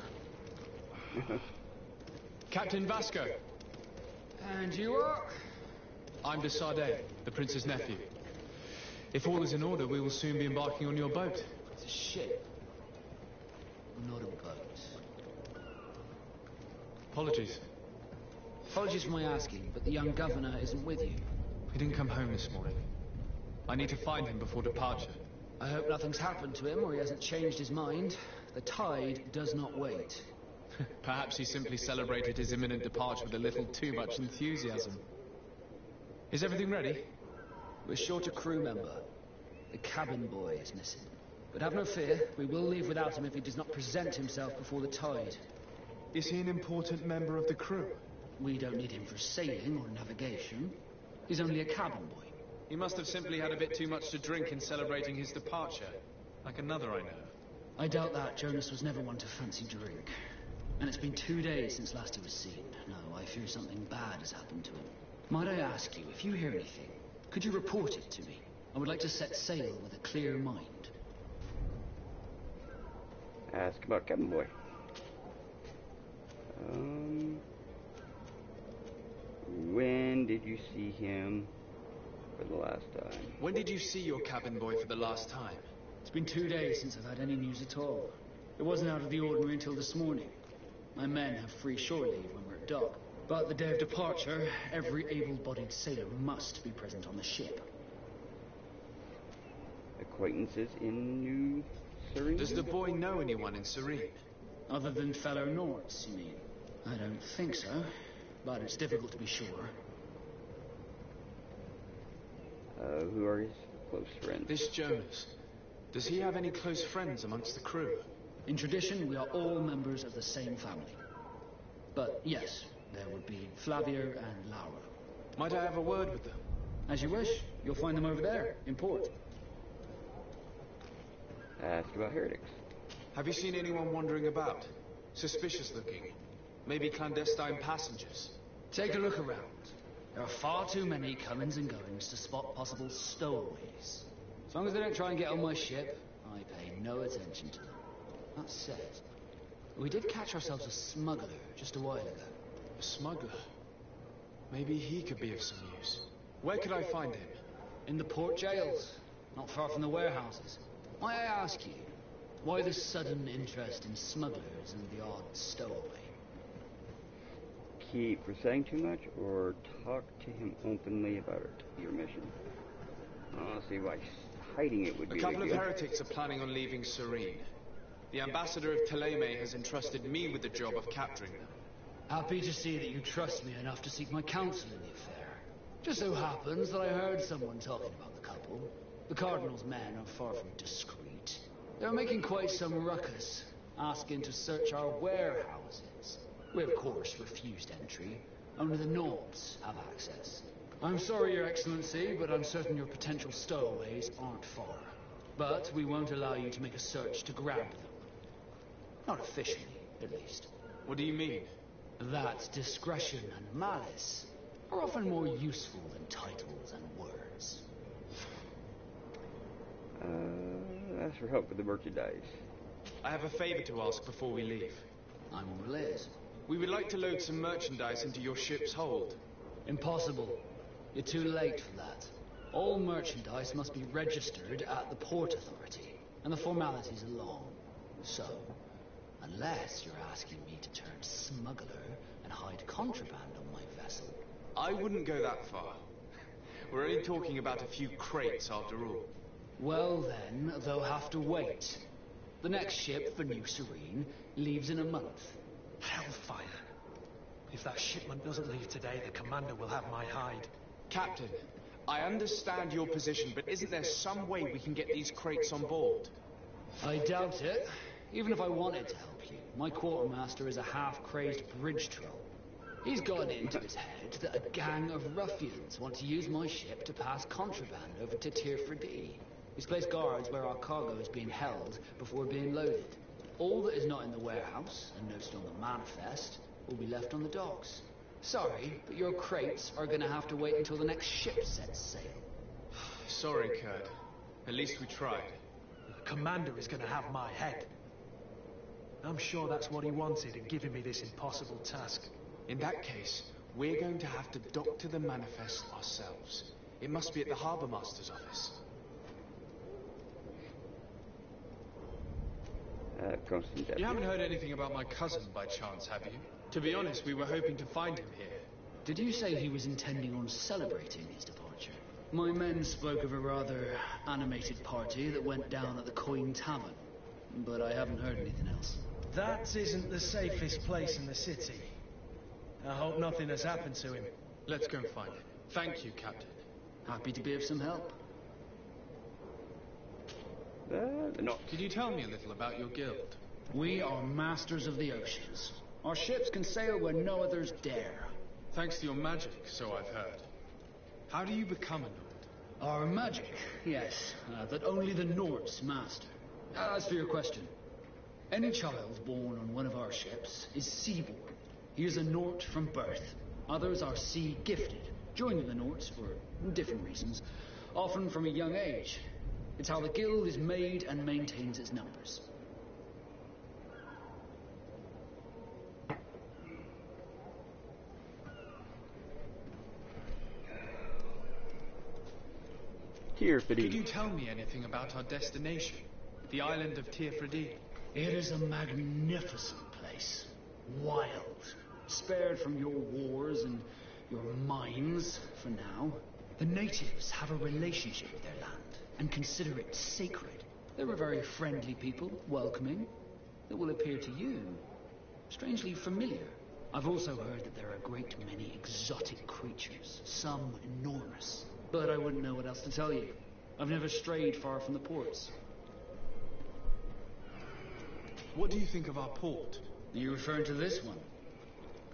Captain Vasco. And you are? I'm de Sade, the prince's nephew. If all is in order, we will soon be embarking on your boat. It's a ship. Not a boat. Apologies. Apologies for my asking, but the young governor isn't with you. He didn't come home this morning. I need to find him before departure. I hope nothing's happened to him or he hasn't changed his mind. The tide does not wait. Perhaps he simply celebrated his imminent departure with a little too much enthusiasm. Is everything ready? We're short a crew member. The cabin boy is missing. But have no fear, we will leave without him if he does not present himself before the tide. Is he an important member of the crew? We don't need him for sailing or navigation. He's only a cabin boy. He must have simply had a bit too much to drink in celebrating his departure. Like another I know. I doubt that. Jonas was never one to fancy drink. And it's been 2 days since last he was seen. No, I fear something bad has happened to him. Might I ask you, if you hear anything, could you report it to me? I would like to set sail with a clear mind. Ask about Cabin Boy. When when did you see him for the last time? When did you see your cabin boy for the last time? It's been 2 days since I've had any news at all. It wasn't out of the ordinary until this morning. My men have free shore leave when we're at dock. But the day of departure, every able-bodied sailor must be present on the ship. Acquaintances in New Serene? Does the boy know anyone in Serene? Other than fellow Nords, you mean? I don't think so, but it's difficult to be sure. Who are his close friends? This Jonas. Does he have any close friends amongst the crew? In tradition, we are all members of the same family. But yes, there would be Flavia and Laura. Might I have a word with them? As you wish. You'll find them over there, in port. Ask about heretics. Have you seen anyone wandering about? Suspicious looking? Maybe clandestine passengers? Take a look around. There are far too many comings and goings to spot possible stowaways. As long as they don't try and get on my ship, I pay no attention to them. That said, we did catch ourselves a smuggler just a while ago. A smuggler? Maybe he could be of some use. Where could I find him? In the port jails, not far from the warehouses. Might I ask you, why this sudden interest in smugglers and the odd stowaway? Keep for saying too much, or talk to him openly about your mission? I'll see why hiding it would be a couple of good. heretics are planning on leaving Serene. The ambassador of Teleme has entrusted me with the job of capturing them. Happy to see that you trust me enough to seek my counsel in the affair. Just so happens that I heard someone talking about the couple. The Cardinal's men are far from discreet. They're making quite some ruckus, asking to search our warehouses. We, of course, refused entry. Only the Nords have access. I'm sorry, Your Excellency, but I'm certain your potential stowaways aren't far. But we won't allow you to make a search to grab them. Not officially, at least. What do you mean? That discretion and malice are often more useful than titles and words. Ask for help with the merchandise. I have a favor to ask before we leave. I'm all ears. We would like to load some merchandise into your ship's hold. Impossible. You're too late for that. All merchandise must be registered at the Port Authority, and the formalities are long. So, unless you're asking me to turn smuggler and hide contraband on my vessel... I wouldn't go that far. We're only talking about a few crates after all. Well then, they'll have to wait. The next ship for New Serene leaves in a month. Hellfire. If that shipment doesn't leave today, the commander will have my hide. Captain, I understand your position, but isn't there some way we can get these crates on board? I doubt it. Even if I wanted to help you, my quartermaster is a half-crazed bridge troll. He's got it into his head that a gang of ruffians want to use my ship to pass contraband over to Tirfredi. He's placed guards where our cargo is being held before being loaded. All that is not in the warehouse, and noted on the manifest, will be left on the docks. Sorry, but your crates are gonna have to wait until the next ship sets sail. Sorry, Kurt. At least we tried. The commander is gonna have my head. I'm sure that's what he wanted in giving me this impossible task. In that case, we're going to have to doctor the manifest ourselves. It must be at the Harbour Master's office. You haven't heard anything about my cousin by chance, have you? To be honest, we were hoping to find him here. Did you say he was intending on celebrating his departure? My men spoke of a rather animated party that went down at the Coin Tavern, but I haven't heard anything else. That isn't the safest place in the city. I hope nothing has happened to him. Let's go and find him. Thank you, Captain. Happy to be of some help. Could you tell me a little about your guild? We are masters of the oceans. Our ships can sail where no others dare. Thanks to your magic, so I've heard. How do you become a Nord? Our magic, yes, that only the Nords master. As for your question, any child born on one of our ships is seaborn. He is a Nord from birth. Others are sea-gifted, joining the Nords for different reasons, often from a young age. It's how the guild is made and maintains its numbers. Could you tell me anything about our destination? The island of Tirfredi? It is a magnificent place. Wild. Spared from your wars and your mines, for now. The natives have a relationship with their land and consider it sacred. They're a very friendly people, welcoming, that will appear to you strangely familiar. I've also heard that there are a great many exotic creatures, some enormous. But I wouldn't know what else to tell you. I've never strayed far from the ports. What do you think of our port? Are you referring to this one?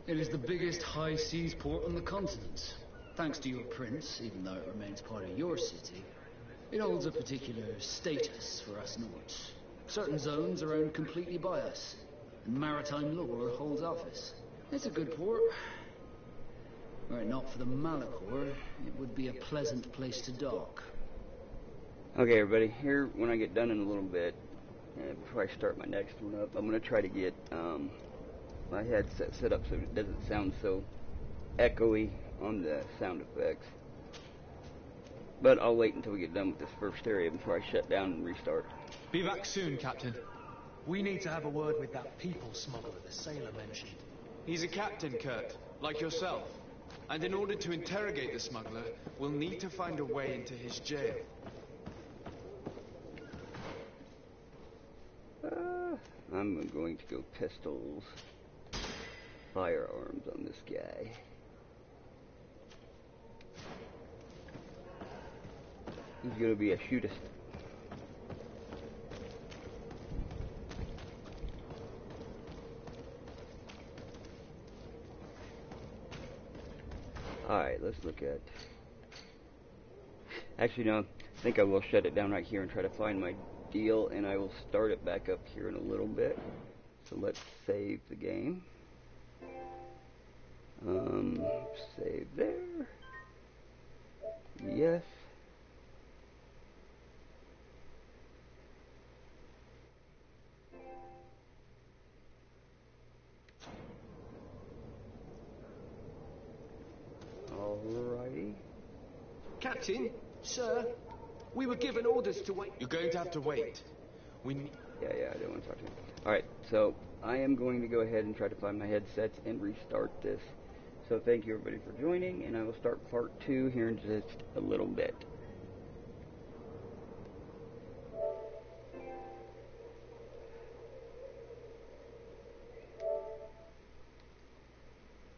It is the biggest high seas port on the continent. Thanks to your prince, even though it remains part of your city, it holds a particular status for us Nords. Certain zones are owned completely by us, and maritime law holds office. It's a good port. Were it not for the Malachor, it would be a pleasant place to dock. Okay, everybody, here, when I get done in a little bit, before I start my next one up, I'm going to try to get my headset set up so it doesn't sound so echoey on the sound effects. But I'll wait until we get done with this first area before I shut down and restart. Be back soon, Captain. We need to have a word with that people smuggler the sailor mentioned. He's a captain, Kurt, like yourself. And in order to interrogate the smuggler, we'll need to find a way into his jail. I'm going to go pistols, firearms on this guy. He's going to be a shootist. Alright, let's look at... Actually, no, I think I will shut it down right here and try to find my deal, and I will start it back up here in a little bit. So let's save the game. Save there. Yes. Alrighty. Captain, sir, we were given orders to wait. You're going to have to wait. Yeah, I don't want to talk to him. Alright, so I am going to go ahead and try to find my headsets and restart this. So thank you everybody for joining, and I will start part 2 here in just a little bit.